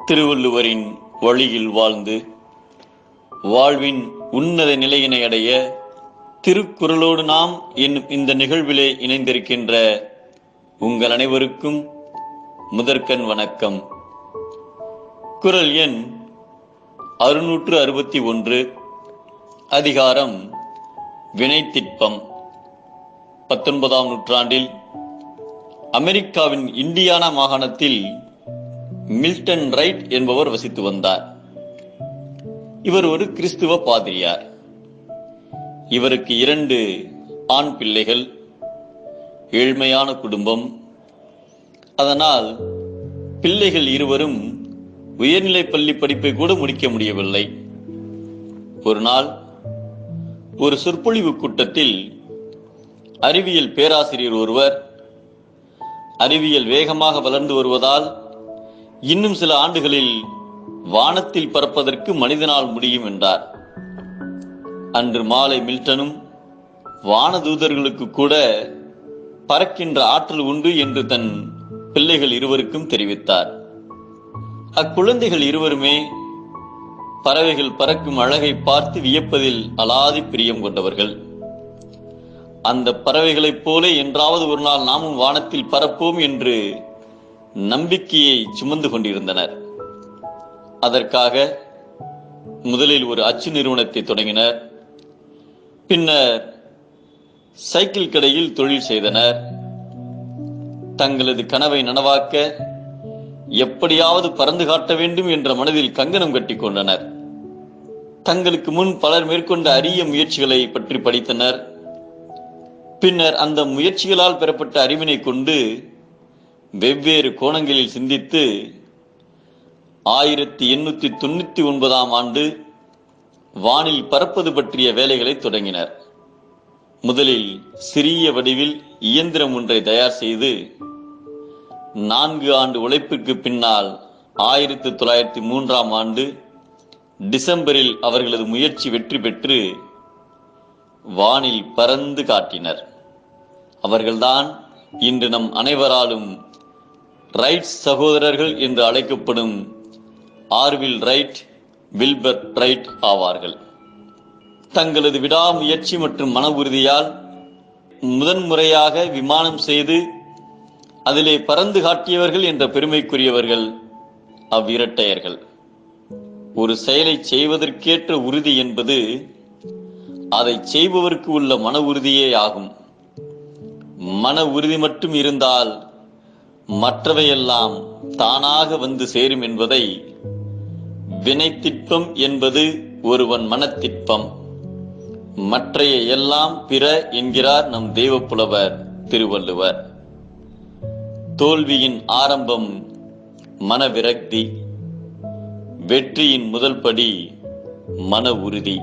திருவள்ளுவரின் வழியில் வாழ்ந்து வாழ்வின் உன்னத நிலையினை அடைய திருக்குறளோடு நாம் என்னும் இந்த நிகழ்விலே இணைந்திருக்கின்ற உங்கள் அனைவருக்கும் முதற்கண் வணக்கம். குறள் எண் 661, அதிகாரம் வினைத்திட்பம். 19ஆம் நூற்றாண்டில் அமெரிக்காவின் இண்டியானா மாகாணத்தில் மில்டன் ரைட் என்பவர் வசித்து வந்தார். இவர் ஒரு கிறிஸ்துவ பாதிரியார். இவருக்கு 2 ஆண் பிள்ளைகள், ஏழ்மையான குடும்பம். அதனால் பிள்ளைகள் இருவரும் உயர்நிலை பள்ளி படிப்பை கூட முடிக்க முடியவில்லை. ஒரு நாள் ஒரு சொற்பொழிவு கூட்டத்தில் அறிவியல் பேராசிரியர் ஒருவர், அறிவியல் வேகமாக வளர்ந்து வருவதால் இன்னும் சில ஆண்டுகளில் வானத்தில் பறப்பதற்கு மனிதனால் முடியும் என்றார். அன்று மாலை மில்டனும் வானதூதர்களுக்கு கூட பறக்கின்ற ஆற்றல் உண்டு என்று தன் பிள்ளைகள் இருவருக்கும் தெரிவித்தார். அக்குழந்தைகள் இருவருமே பறவைகள் பறக்கும் அழகை பார்த்து வியப்பதில் அலாதி பிரியம் கொண்டவர்கள். அந்த பறவைகளைப் போல என்றாவது ஒரு நாள் நாமும் வானத்தில் பறப்போம் என்று நம்பிக்கையை சுமந்து கொண்டிருந்தனர். அதற்காக முதலில் ஒரு அச்சு நிறுவனத்தை தொடங்கினர். பின்னர் சைக்கிள் கடையில் தொழில் செய்தனர். தங்களது கனவை நனவாக்க எப்படியாவது பறந்து காட்ட வேண்டும் என்ற மனதில் கங்கணம் கட்டி கொண்டனர். தங்களுக்கு முன் பலர் மேற்கொண்ட அரிய முயற்சிகளை பற்றி படித்தனர். பின்னர் அந்த முயற்சிகளால் பெறப்பட்ட அறிவினை கொண்டு வெவ்வேறு கோணங்களில் சிந்தித்து 1899ஆம் ஆண்டு வானில் பறப்பது பற்றிய வேலைகளை தொடங்கினர். முதலில் சிறிய வடிவில் இயந்திரம் ஒன்றை தயார் செய்து 4 ஆண்டு உழைப்பிற்கு பின்னால் 1903ஆம் ஆண்டு டிசம்பரில் அவர்களது முயற்சி வெற்றி பெற்று வானில் பறந்து காட்டினர். அவர்கள்தான் இன்று நம் அனைவராலும் ரைட் சகோதரர்கள் என்று அழைக்கப்படும் ஆர்வில் ரைட், வில்பர் ரைட் ஆவார்கள். தங்களது விடாமுயற்சி மற்றும் மன உறுதியால் முதன்முறையாக விமானம் செய்து அதிலே பறந்து காட்டியவர்கள் என்ற பெருமைக்குரியவர்கள் அவ்விரட்டையர்கள். ஒரு செயலை செய்வதற்கேற்ற உறுதி என்பது அதை செய்பவருக்கு உள்ள மன உறுதியே ஆகும். மன உறுதி மட்டும் இருந்தால் மற்றவையெல்லாம் தானாக வந்து சேரும் என்பதை வினைத்திட்பம் என்பது ஒருவன் மனத்திட்பம், மற்றைய எல்லாம் பிற என்கிறார் நம் தெய்வப்புலவர் திருவள்ளுவர். தோல்வியின் ஆரம்பம் மனவிரக்தி, வெற்றியின் முதல் படி மன உறுதி.